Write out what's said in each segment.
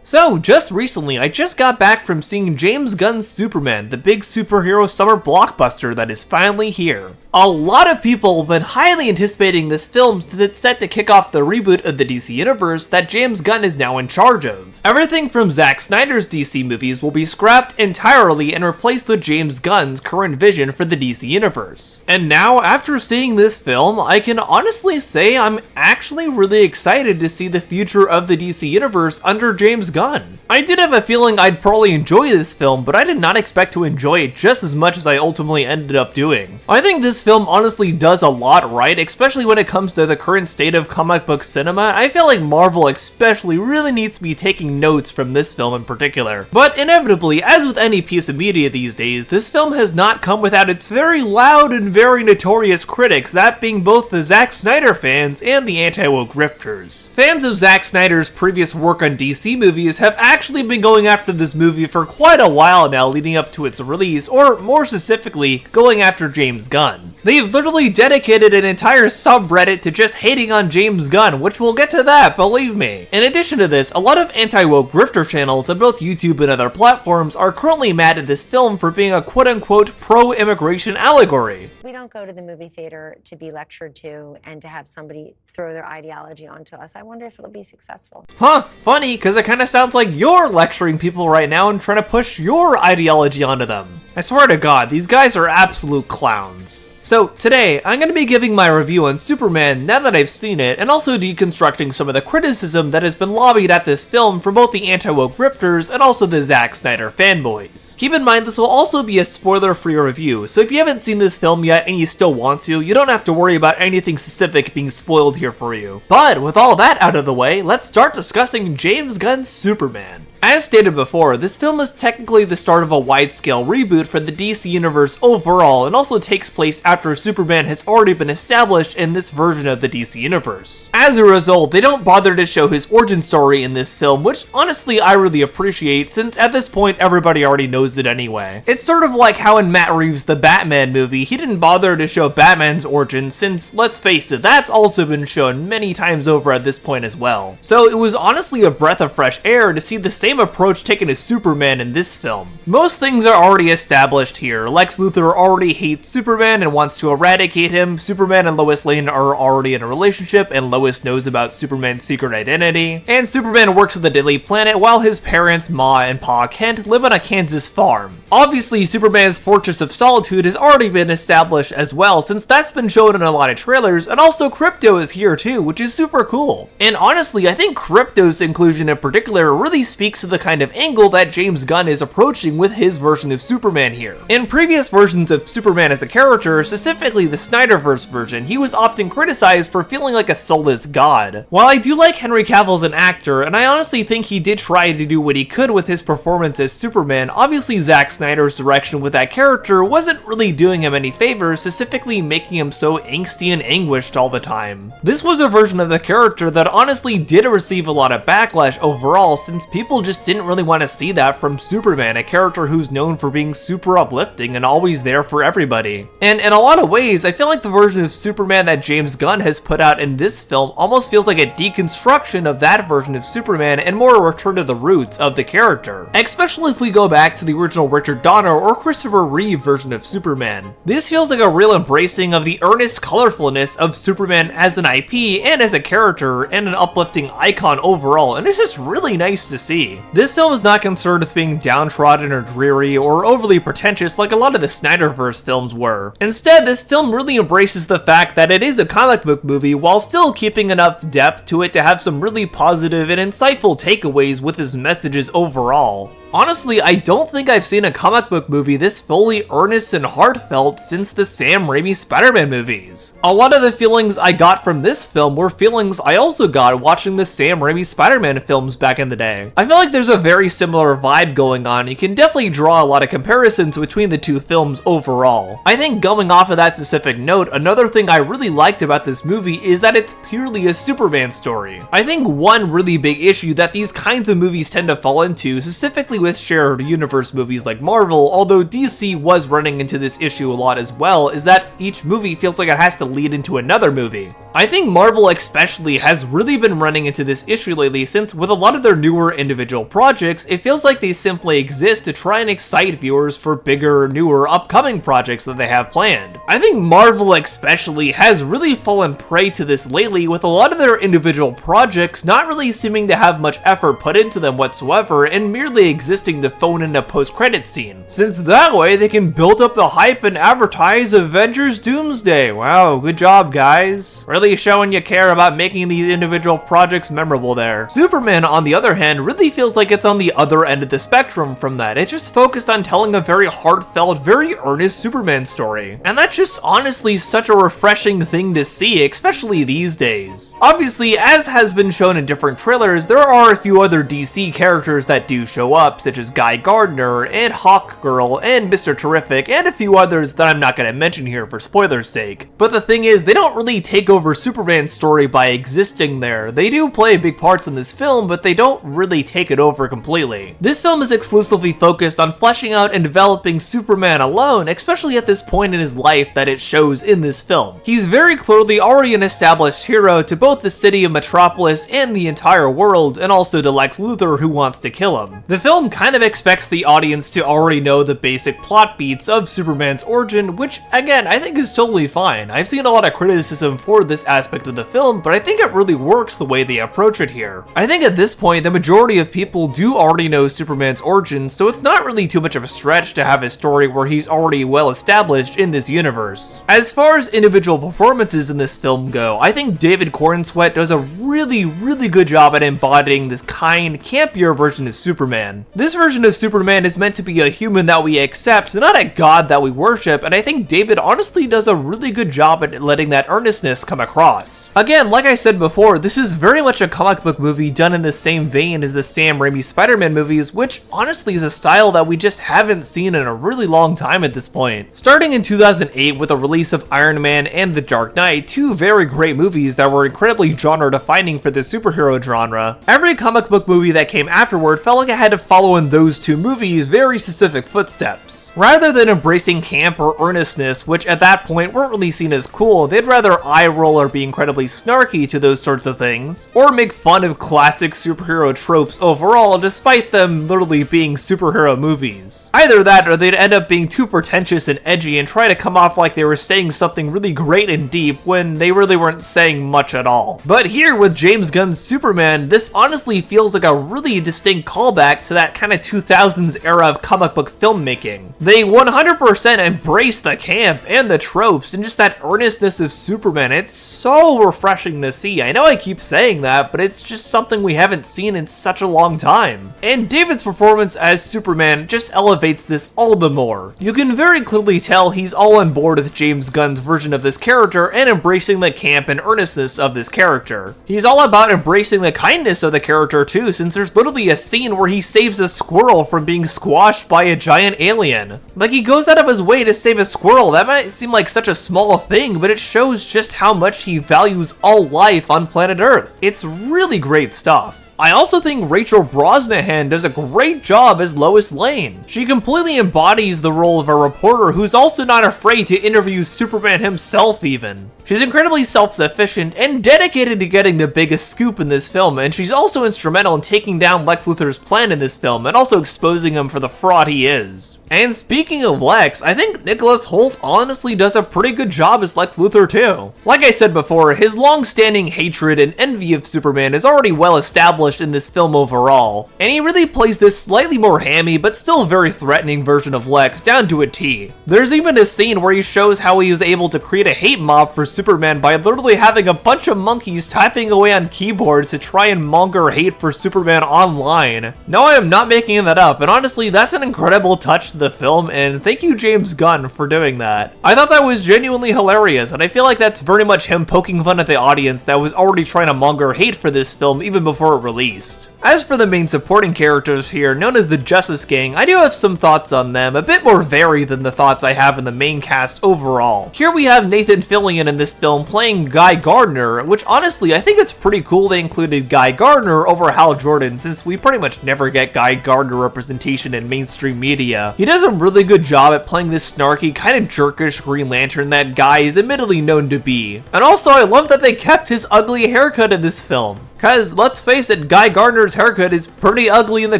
So, just recently, I just got back from seeing James Gunn's Superman, the big superhero summer blockbuster that is finally here. A lot of people have been highly anticipating this film since it's set to kick off the reboot of the DC Universe that James Gunn is now in charge of. Everything from Zack Snyder's DC movies will be scrapped entirely and replaced with James Gunn's current vision for the DC Universe. And now, after seeing this film, I can honestly say I'm actually really excited to see the future of the DC Universe under James Gunn. I did have a feeling I'd probably enjoy this film, but I did not expect to enjoy it just as much as I ultimately ended up doing. I think this film honestly does a lot right, especially when it comes to the current state of comic book cinema. I feel like Marvel especially really needs to be taking notes from this film in particular. But inevitably, as with any piece of media these days, this film has not come without its very loud and very notorious critics, that being both the Zack Snyder fans and the anti-woke grifters. Fans of Zack Snyder's previous work on DC movies have actually been going after this movie for quite a while now leading up to its release, or more specifically, going after James Gunn. They've literally dedicated an entire subreddit to just hating on James Gunn, which we'll get to that, believe me. In addition to this, a lot of anti-woke grifter channels on both YouTube and other platforms are currently mad at this film for being a quote-unquote pro-immigration allegory. We don't go to the movie theater to be lectured to and to have somebody throw their ideology onto us. I wonder if it'll be successful. Huh, funny, because it kind of sounds like you're lecturing people right now and trying to push your ideology onto them. I swear to God, these guys are absolute clowns. So today, I'm going to be giving my review on Superman now that I've seen it, and also deconstructing some of the criticism that has been lobbied at this film from both the anti-woke grifters and also the Zack Snyder fanboys. Keep in mind this will also be a spoiler-free review, so if you haven't seen this film yet and you still want to, you don't have to worry about anything specific being spoiled here for you. But with all that out of the way, let's start discussing James Gunn's Superman. As stated before, this film is technically the start of a wide-scale reboot for the DC Universe overall, and also takes place after Superman has already been established in this version of the DC Universe. As a result, they don't bother to show his origin story in this film, which honestly I really appreciate, since at this point everybody already knows it anyway. It's sort of like how in Matt Reeves' The Batman movie, he didn't bother to show Batman's origin, since, let's face it, that's also been shown many times over at this point as well. So it was honestly a breath of fresh air to see the same approach taken to Superman in this film. Most things are already established here. Lex Luthor already hates Superman and wants to eradicate him. Superman and Lois Lane are already in a relationship and Lois knows about Superman's secret identity. And Superman works at the Daily Planet while his parents, Ma and Pa Kent, live on a Kansas farm. Obviously, Superman's Fortress of Solitude has already been established as well, since that's been shown in a lot of trailers, and also Krypto is here too, which is super cool. And honestly, I think Krypto's inclusion in particular really speaks to the kind of angle that James Gunn is approaching with his version of Superman here. In previous versions of Superman as a character, specifically the Snyderverse version, he was often criticized for feeling like a soulless god. While I do like Henry Cavill as an actor, and I honestly think he did try to do what he could with his performance as Superman, obviously Zack Snyder's direction with that character wasn't really doing him any favors, specifically making him so angsty and anguished all the time. This was a version of the character that honestly did receive a lot of backlash overall, since people just didn't really want to see that from Superman, a character who's known for being super uplifting and always there for everybody. And in a lot of ways, I feel like the version of Superman that James Gunn has put out in this film almost feels like a deconstruction of that version of Superman and more a return to the roots of the character. Especially if we go back to the original Richard Donner or Christopher Reeve version of Superman. This feels like a real embracing of the earnest colorfulness of Superman as an IP and as a character and an uplifting icon overall, and it's just really nice to see. This film is not concerned with being downtrodden or dreary or overly pretentious like a lot of the Snyderverse films were. Instead, this film really embraces the fact that it is a comic book movie while still keeping enough depth to it to have some really positive and insightful takeaways with its messages overall. Honestly, I don't think I've seen a comic book movie this fully earnest and heartfelt since the Sam Raimi Spider-Man movies. A lot of the feelings I got from this film were feelings I also got watching the Sam Raimi Spider-Man films back in the day. I feel like there's a very similar vibe going on. You can definitely draw a lot of comparisons between the two films overall. I think going off of that specific note, another thing I really liked about this movie is that it's purely a Superman story. I think one really big issue that these kinds of movies tend to fall into, specifically with with shared universe movies like Marvel, although DC was running into this issue a lot as well, is that each movie feels like it has to lead into another movie. I think Marvel especially has really been running into this issue lately, since with a lot of their newer individual projects, it feels like they simply exist to try and excite viewers for bigger, newer, upcoming projects that they have planned. I think Marvel especially has really fallen prey to this lately, with a lot of their individual projects not really seeming to have much effort put into them whatsoever and merely existing to phone in a post-credit scene, since that way they can build up the hype and advertise Avengers Doomsday. Wow, good job guys. Really showing you care about making these individual projects memorable there. Superman, on the other hand, really feels like it's on the other end of the spectrum from that. It's just focused on telling a very heartfelt, very earnest Superman story. And that's just honestly such a refreshing thing to see, especially these days. Obviously, as has been shown in different trailers, there are a few other DC characters that do show up, such as Guy Gardner, and Hawkgirl, and Mr. Terrific, and a few others that I'm not going to mention here for spoilers' sake. But the thing is, they don't really take over Superman's story by existing there. They do play big parts in this film, but they don't really take it over completely. This film is exclusively focused on fleshing out and developing Superman alone, especially at this point in his life that it shows in this film. He's very clearly already an established hero to both the city of Metropolis and the entire world, and also to Lex Luthor, who wants to kill him. The film kind of expects the audience to already know the basic plot beats of Superman's origin, which again, I think is totally fine. I've seen a lot of criticism for this aspect of the film, but I think it really works the way they approach it here. I think at this point, the majority of people do already know Superman's origin, so it's not really too much of a stretch to have a story where he's already well established in this universe. As far as individual performances in this film go, I think David Corenswet does a really good job at embodying this kind, campier version of Superman. This version of Superman is meant to be a human that we accept, not a god that we worship, and I think David honestly does a really good job at letting that earnestness come across. Again, like I said before, this is very much a comic book movie done in the same vein as the Sam Raimi Spider-Man movies, which honestly is a style that we just haven't seen in a really long time at this point. Starting in 2008 with the release of Iron Man and The Dark Knight, two very great movies that were incredibly genre-defining for the superhero genre, every comic book movie that came afterward felt like it had to follow in those two movies' very specific footsteps. Rather than embracing camp or earnestness, which at that point weren't really seen as cool, they'd rather eye-roll or be incredibly snarky to those sorts of things, or make fun of classic superhero tropes overall despite them literally being superhero movies. Either that, or they'd end up being too pretentious and edgy and try to come off like they were saying something really great and deep when they really weren't saying much at all. But here with James Gunn's Superman, this honestly feels like a really distinct callback to that kind of 2000s era of comic book filmmaking. They 100% embrace the camp and the tropes and just that earnestness of Superman. It's so refreshing to see. I know I keep saying that, but it's just something we haven't seen in such a long time. And David's performance as Superman just elevates this all the more. You can very clearly tell he's all on board with James Gunn's version of this character and embracing the camp and earnestness of this character. He's all about embracing the kindness of the character too, since there's literally a scene where he saves a squirrel from being squashed by a giant alien. Like, he goes out of his way to save a squirrel. That might seem like such a small thing, but it shows just how much he values all life on planet Earth. It's really great stuff. I also think Rachel Brosnahan does a great job as Lois Lane. She completely embodies the role of a reporter who's also not afraid to interview Superman himself even. She's incredibly self-sufficient and dedicated to getting the biggest scoop in this film, and she's also instrumental in taking down Lex Luthor's plan in this film and also exposing him for the fraud he is. And speaking of Lex, I think Nicholas Hoult honestly does a pretty good job as Lex Luthor too. Like I said before, his long-standing hatred and envy of Superman is already well established in this film overall, and he really plays this slightly more hammy but still very threatening version of Lex down to a T. There's even a scene where he shows how he was able to create a hate mob for Superman by literally having a bunch of monkeys typing away on keyboards to try and monger hate for Superman online. No, I am not making that up, and honestly, that's an incredible touch to the film, and thank you James Gunn for doing that. I thought that was genuinely hilarious, and I feel like that's very much him poking fun at the audience that was already trying to monger hate for this film even before it released. As for the main supporting characters here, known as the Justice Gang, I do have some thoughts on them, a bit more varied than the thoughts I have in the main cast overall. Here we have Nathan Fillion in this film playing Guy Gardner, which honestly I think it's pretty cool they included Guy Gardner over Hal Jordan, since we pretty much never get Guy Gardner representation in mainstream media. He does a really good job at playing this snarky, kind of jerkish Green Lantern that Guy is admittedly known to be. And also I love that they kept his ugly haircut in this film. Cause let's face it, Guy Gardner's haircut is pretty ugly in the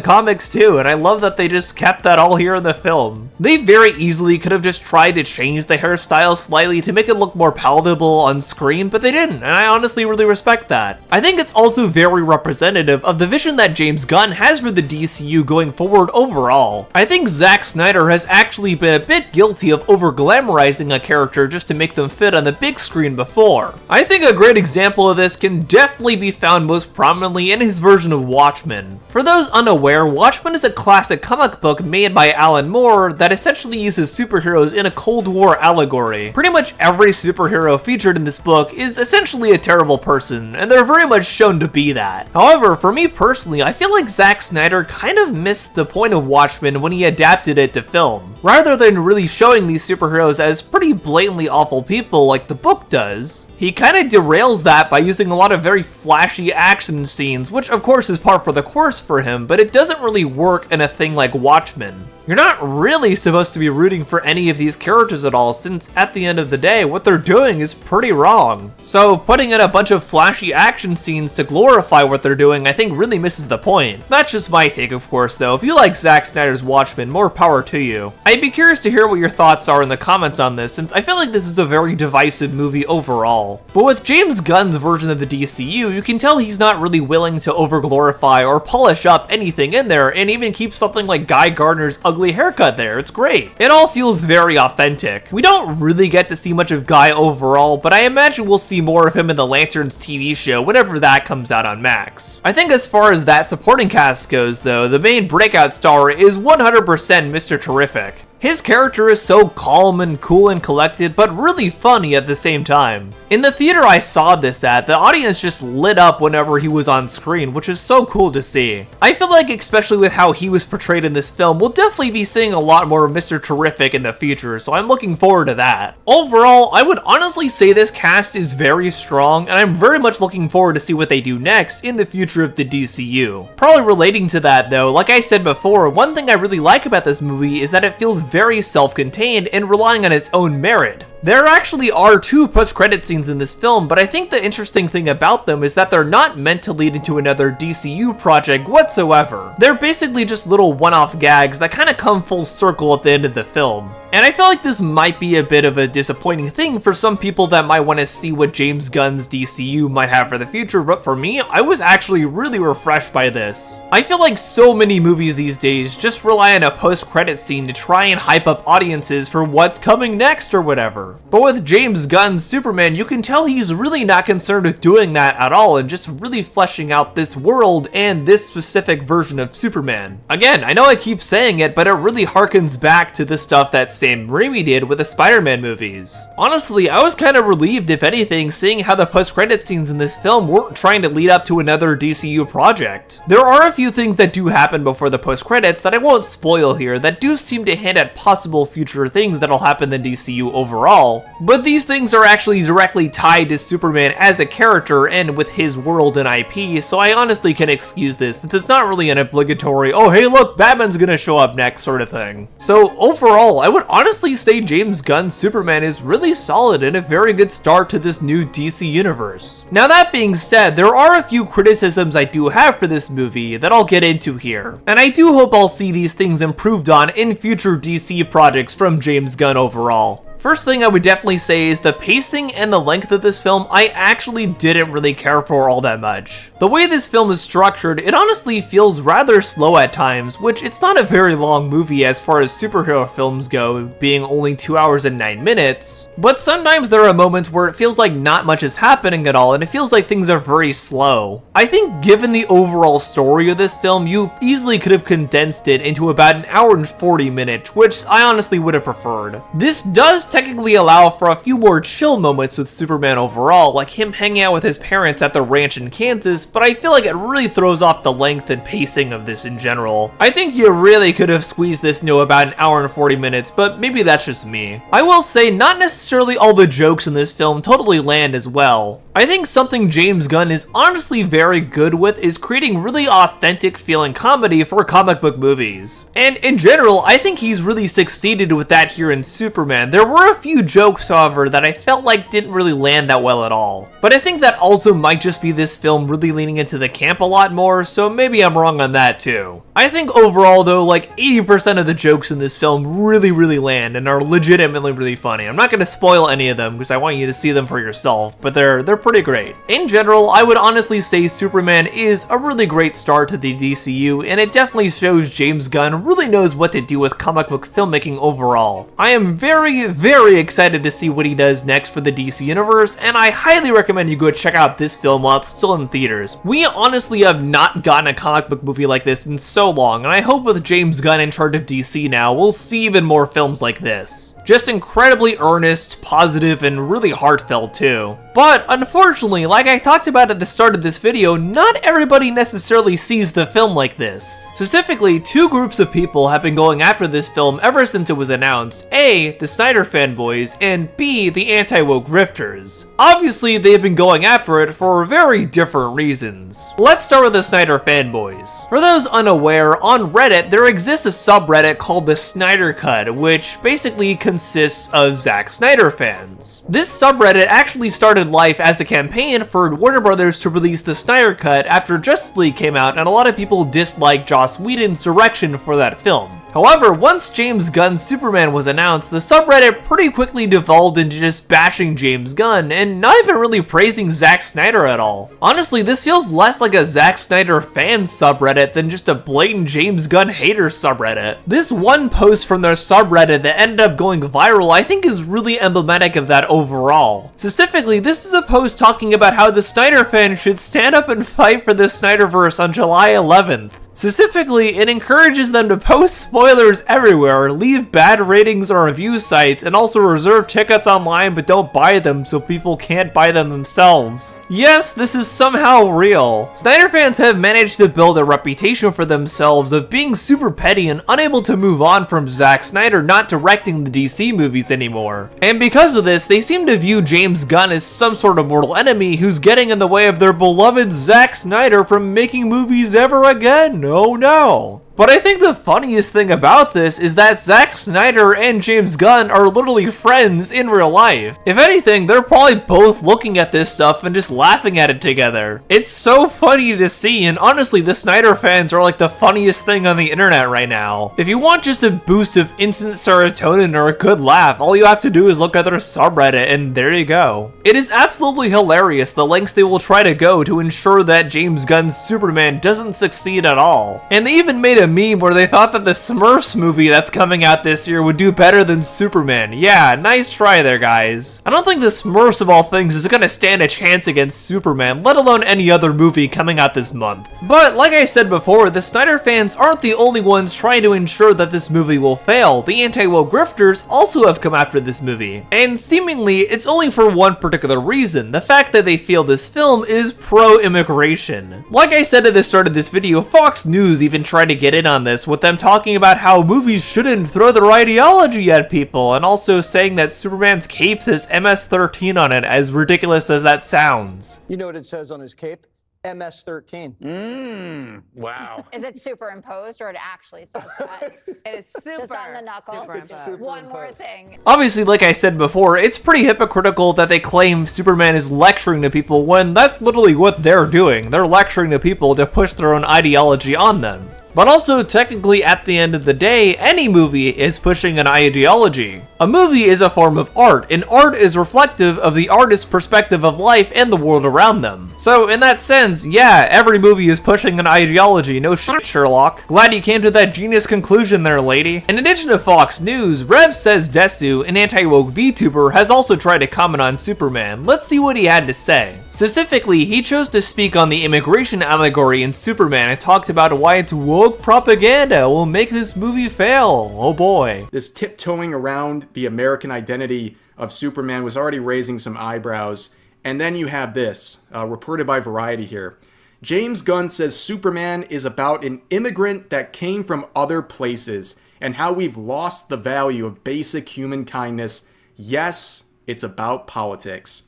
comics too, and I love that they just kept that all here in the film. They very easily could have just tried to change the hairstyle slightly to make it look more palatable on screen, but they didn't, and I honestly really respect that. I think it's also very representative of the vision that James Gunn has for the DCU going forward overall. I think Zack Snyder has actually been a bit guilty of over-glamorizing a character just to make them fit on the big screen before. I think a great example of this can definitely be found most prominently in his version of Watchmen. For those unaware, Watchmen is a classic comic book made by Alan Moore that essentially uses superheroes in a Cold War allegory. Pretty much every superhero featured in this book is essentially a terrible person, and they're very much shown to be that. However, for me personally, I feel like Zack Snyder kind of missed the point of Watchmen when he adapted it to film. Rather than really showing these superheroes as pretty blatantly awful people like the book does, he kind of derails that by using a lot of very flashy action scenes, which of course is par for the course for him, but it doesn't really work in a thing like Watchmen. You're not really supposed to be rooting for any of these characters at all, since at the end of the day, what they're doing is pretty wrong. So putting in a bunch of flashy action scenes to glorify what they're doing, I think really misses the point. That's just my take, of course, though. If you like Zack Snyder's Watchmen, more power to you. I'd be curious to hear what your thoughts are in the comments on this, since I feel like this is a very divisive movie overall. But with James Gunn's version of the DCU, you can tell he's not really willing to over-glorify or polish up anything in there, and even keep something like Guy Gardner's ugly haircut there. It's great. It all feels very authentic. We don't really get to see much of Guy overall, but I imagine we'll see more of him in the Lanterns TV show whenever that comes out on Max. I think as far as that supporting cast goes though, the main breakout star is 100% Mr. Terrific. His character is so calm and cool and collected, but really funny at the same time. In the theater I saw this at, the audience just lit up whenever he was on screen, which is so cool to see. I feel like, especially with how he was portrayed in this film, we'll definitely be seeing a lot more of Mr. Terrific in the future, so I'm looking forward to that. Overall, I would honestly say this cast is very strong, and I'm very much looking forward to see what they do next in the future of the DCU. Probably relating to that though, like I said before, one thing I really like about this movie is that it feels very self-contained and relying on its own merit. There actually are 2 post-credit scenes in this film, but I think the interesting thing about them is that they're not meant to lead into another DCU project whatsoever. They're basically just little one-off gags that kind of come full circle at the end of the film. And I feel like this might be a bit of a disappointing thing for some people that might want to see what James Gunn's DCU might have for the future, but for me, I was actually really refreshed by this. I feel like so many movies these days just rely on a post-credit scene to try and hype up audiences for what's coming next or whatever. But with James Gunn's Superman, you can tell he's really not concerned with doing that at all and just really fleshing out this world and this specific version of Superman. Again, I know I keep saying it, but it really harkens back to the stuff that Sam Raimi did with the Spider-Man movies. Honestly, I was kind of relieved, if anything, seeing how the post-credit scenes in this film weren't trying to lead up to another DCU project. There are a few things that do happen before the post-credits that I won't spoil here that do seem to hint at possible future things that'll happen in DCU overall, but these things are actually directly tied to Superman as a character and with his world and IP, so I honestly can excuse this since it's not really an obligatory, oh hey look, Batman's gonna show up next sort of thing. So overall, I would honestly say James Gunn's Superman is really solid and a very good start to this new DC universe. Now that being said, there are a few criticisms I do have for this movie that I'll get into here, and I do hope I'll see these things improved on in future DC projects from James Gunn overall. First thing I would definitely say is the pacing and the length of this film I actually didn't really care for all that much. The way this film is structured, it honestly feels rather slow at times, which it's not a very long movie as far as superhero films go, being only 2 hours and 9 minutes, but sometimes there are moments where it feels like not much is happening at all and it feels like things are very slow. I think given the overall story of this film, you easily could have condensed it into about 1 hour and 40 minutes, which I honestly would have preferred. This does technically allow for a few more chill moments with Superman overall, like him hanging out with his parents at the ranch in Kansas, but I feel like it really throws off the length and pacing of this in general. I think you really could have squeezed this into about an hour and 40 minutes, but maybe that's just me. I will say, not necessarily all the jokes in this film totally land as well. I think something James Gunn is honestly very good with is creating really authentic feeling comedy for comic book movies. And in general, I think he's really succeeded with that here in Superman. There were a few jokes, however, that I felt like didn't really land that well at all. But I think that also might just be this film really leaning into the camp a lot more, so maybe I'm wrong on that too. I think overall though, like 80% of the jokes in this film really land and are legitimately really funny. I'm not going to spoil any of them because I want you to see them for yourself, but they're pretty great. In general, I would honestly say Superman is a really great start to the DCU, and it definitely shows James Gunn really knows what to do with comic book filmmaking overall. I am very excited to see what he does next for the DC Universe, and I highly recommend you go check out this film while it's still in theaters. We honestly have not gotten a comic book movie like this in so long, and I hope with James Gunn in charge of DC now, we'll see even more films like this. Just incredibly earnest, positive, and really heartfelt too. But unfortunately, like I talked about at the start of this video, not everybody necessarily sees the film like this. Specifically, two groups of people have been going after this film ever since it was announced. A, the Snyder fanboys, and B, the anti-woke grifters. Obviously, they've been going after it for very different reasons. Let's start with the Snyder fanboys. For those unaware, on Reddit, there exists a subreddit called the Snyder Cut, which basically consists of Zack Snyder fans. This subreddit actually started life as a campaign for Warner Brothers to release the Snyder Cut after Justice League came out, and a lot of people disliked Joss Whedon's direction for that film. However, once James Gunn's Superman was announced, the subreddit pretty quickly devolved into just bashing James Gunn and not even really praising Zack Snyder at all. Honestly, this feels less like a Zack Snyder fan subreddit than just a blatant James Gunn hater subreddit. This one post from their subreddit that ended up going viral I think is really emblematic of that overall. Specifically, this is a post talking about how the Snyder fans should stand up and fight for the Snyderverse on July 11th. Specifically, it encourages them to post spoilers everywhere, leave bad ratings on review sites, and also reserve tickets online but don't buy them so people can't buy them themselves. Yes, this is somehow real. Snyder fans have managed to build a reputation for themselves of being super petty and unable to move on from Zack Snyder not directing the DC movies anymore. And because of this, they seem to view James Gunn as some sort of mortal enemy who's getting in the way of their beloved Zack Snyder from making movies ever again. Oh no. But I think the funniest thing about this is that Zack Snyder and James Gunn are literally friends in real life. If anything, they're probably both looking at this stuff and just laughing at it together. It's so funny to see, and honestly, the Snyder fans are like the funniest thing on the internet right now. If you want just a boost of instant serotonin or a good laugh, all you have to do is look at their subreddit, and there you go. It is absolutely hilarious the lengths they will try to go to ensure that James Gunn's Superman doesn't succeed at all. And they even made a meme where they thought that the Smurfs movie that's coming out this year would do better than Superman. Yeah, nice try there, guys. I don't think the Smurfs of all things is gonna stand a chance against Superman, let alone any other movie coming out this month. But like I said before, the Snyder fans aren't the only ones trying to ensure that this movie will fail. The anti-woke grifters also have come after this movie. And seemingly, it's only for one particular reason, the fact that they feel this film is pro-immigration. Like I said at the start of this video, Fox News even tried to get in on this, with them talking about how movies shouldn't throw their ideology at people, and also saying that Superman's cape says MS-13 on it, as ridiculous as that sounds. You know what it says on his cape? MS-13. Wow. Is it superimposed or it actually says that? It is super. Just on the knuckles. superimposed. One more thing. Obviously, like I said before, it's pretty hypocritical that they claim Superman is lecturing to people when that's literally what they're doing. They're lecturing to people to push their own ideology on them. But also, technically, at the end of the day, any movie is pushing an ideology. A movie is a form of art, and art is reflective of the artist's perspective of life and the world around them. So, in that sense, yeah, every movie is pushing an ideology, no shit, Sherlock. Glad you came to that genius conclusion there, lady. In addition to Fox News, Rev Says Desu, an anti-woke VTuber, has also tried to comment on Superman. Let's see what he had to say. Specifically, he chose to speak on the immigration allegory in Superman and talked about why it's woke woke propaganda will make this movie fail. Oh boy. This tiptoeing around the American identity of Superman was already raising some eyebrows. And then you have this, reported by Variety here. James Gunn says Superman is about an immigrant that came from other places and how we've lost the value of basic human kindness. Yes, it's about politics.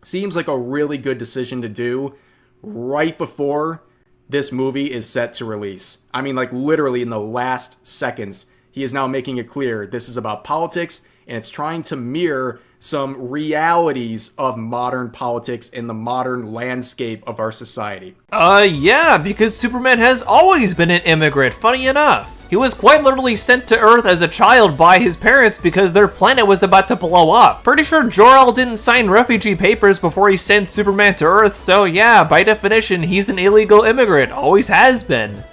Seems like a really good decision to do right before this movie is set to release. I mean, like literally in the last seconds, he is now making it clear this is about politics and it's trying to mirror some realities of modern politics in the modern landscape of our society. Yeah, because Superman has always been an immigrant, funny enough. He was quite literally sent to Earth as a child by his parents because their planet was about to blow up. Pretty sure Jor-El didn't sign refugee papers before he sent Superman to Earth, so yeah, by definition, he's an illegal immigrant, always has been.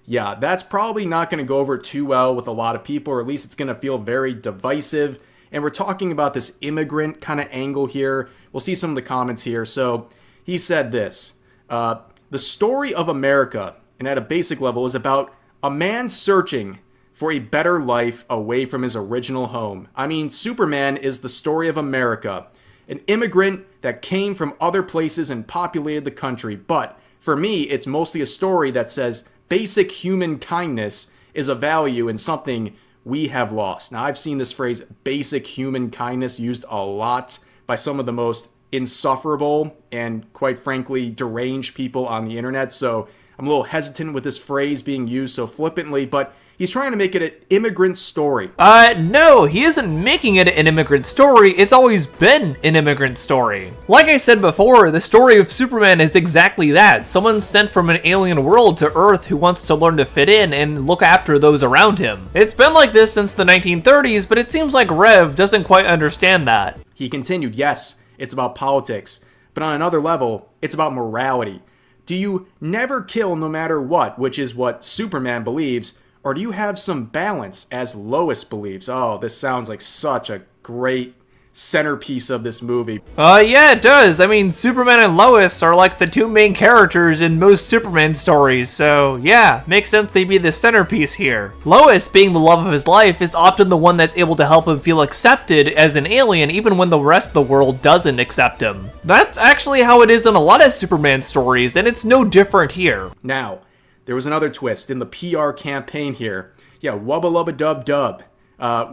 Yeah, that's probably not going to go over too well with a lot of people, or at least it's going to feel very divisive. And we're talking about this immigrant kind of angle here. We'll see some of the comments here. So he said this, the story of America, and at a basic level, is about a man searching for a better life away from his original home. I mean, Superman is the story of America, an immigrant that came from other places and populated the country. But for me, it's mostly a story that says basic human kindness is a value and something we have lost. Now, I've seen this phrase, basic human kindness, used a lot by some of the most insufferable and, quite frankly, deranged people on the internet. So I'm a little hesitant with this phrase being used so flippantly, but he's trying to make it an immigrant story. No, he isn't making it an immigrant story. It's always been an immigrant story. Like I said before, the story of Superman is exactly that. Someone sent from an alien world to Earth who wants to learn to fit in and look after those around him. It's been like this since the 1930s, but it seems like Rev doesn't quite understand that. He continued, yes, it's about politics, but on another level, it's about morality. Do you never kill no matter what, which is what Superman believes, or do you have some balance, as Lois believes? Oh, this sounds like such a great centerpiece of this movie. Yeah, it does. I mean, Superman and Lois are like the two main characters in most Superman stories, so yeah, makes sense they'd be the centerpiece here. Lois, being the love of his life, is often the one that's able to help him feel accepted as an alien even when the rest of the world doesn't accept him. That's actually how it is in a lot of Superman stories, and it's no different here. Now, there was another twist in the PR campaign here. Yeah, wubba lubba dub dub.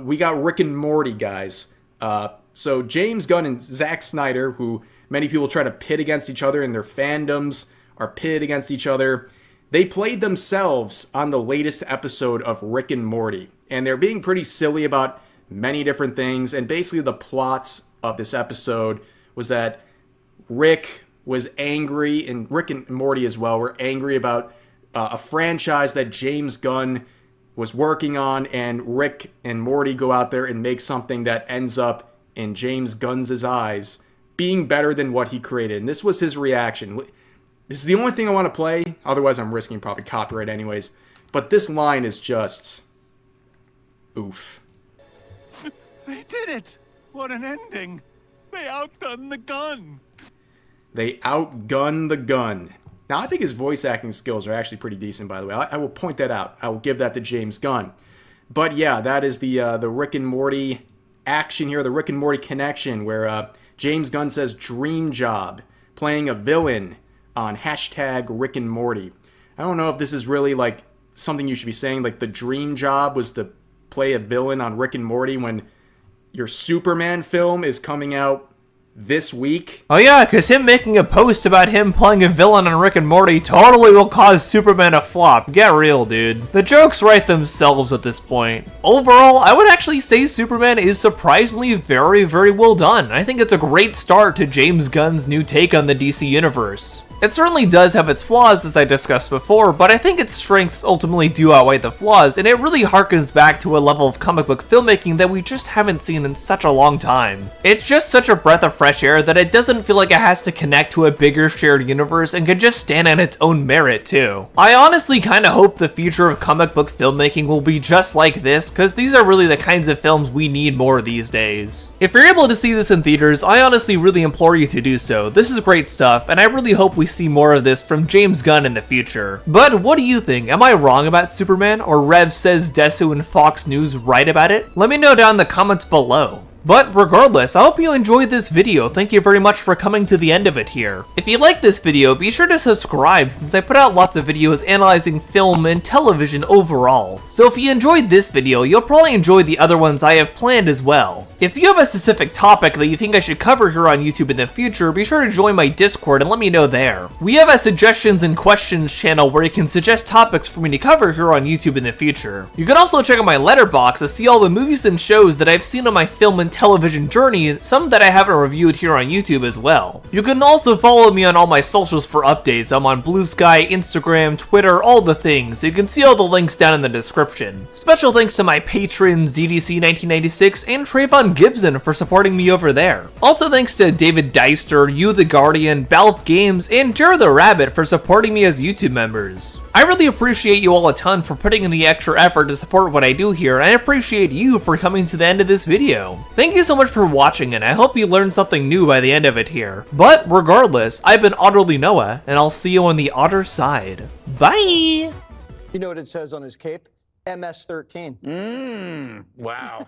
We got Rick and Morty, guys. So James Gunn and Zack Snyder, who many people try to pit against each other and their fandoms are pitted against each other, they played themselves on the latest episode of Rick and Morty. And they're being pretty silly about many different things. And basically the plots of this episode was that Rick was angry, and Rick and Morty as well were angry about a franchise that James Gunn was working on, and Rick and Morty go out there and make something that ends up, in James Gunn's eyes, being better than what he created. And this was his reaction. This is the only thing I want to play, otherwise I'm risking probably copyright anyways. But this line is just... oof. They did it! What an ending! They outdone the gun! They outgun the gun. Now, I think his voice acting skills are actually pretty decent, by the way. I will point that out. I will give that to James Gunn. But yeah, that is the Rick and Morty action here, the Rick and Morty connection, where James Gunn says dream job, playing a villain on hashtag Rick and Morty. I don't know if this is really like something you should be saying, like the dream job was to play a villain on Rick and Morty when your Superman film is coming out this week. Oh yeah, because him making a post about him playing a villain on Rick and Morty totally will cause Superman to flop. Get real, dude. The jokes write themselves at this point. Overall, I would actually say Superman is surprisingly very, very well done. I think it's a great start to James Gunn's new take on the DC universe. It certainly does have its flaws, as I discussed before, but I think its strengths ultimately do outweigh the flaws, and it really harkens back to a level of comic book filmmaking that we just haven't seen in such a long time. It's just such a breath of fresh air that it doesn't feel like it has to connect to a bigger shared universe and can just stand on its own merit too. I honestly kinda hope the future of comic book filmmaking will be just like this, cause these are really the kinds of films we need more these days. If you're able to see this in theaters, I honestly really implore you to do so. This is great stuff, and I really hope we see more of this from James Gunn in the future. But what do you think? Am I wrong about Superman, or Rev says Desu and Fox News right about it? Let me know down in the comments below. But regardless, I hope you enjoyed this video. Thank you very much for coming to the end of it here. If you like this video, be sure to subscribe since I put out lots of videos analyzing film and television overall. So if you enjoyed this video, you'll probably enjoy the other ones I have planned as well. If you have a specific topic that you think I should cover here on YouTube in the future, be sure to join my Discord and let me know there. We have a suggestions and questions channel where you can suggest topics for me to cover here on YouTube in the future. You can also check out my letterbox to see all the movies and shows that I've seen on my film and television journey, some that I haven't reviewed here on YouTube as well. You can also follow me on all my socials for updates. I'm on Blue Sky, Instagram, Twitter, all the things. You can see all the links down in the description. Special thanks to my patrons DDC1996 and Trayvon Gibson for supporting me over there. Also thanks to David Deister, You the Guardian, Balf Games, and Jared the Rabbit for supporting me as YouTube members. I really appreciate you all a ton for putting in the extra effort to support what I do here, and I appreciate you for coming to the end of this video. Thank you so much for watching, and I hope you learned something new by the end of it here. But regardless, I've been Otterly Noah, and I'll see you on the Otter side. Bye! You know what it says on his cape? MS-13. Wow.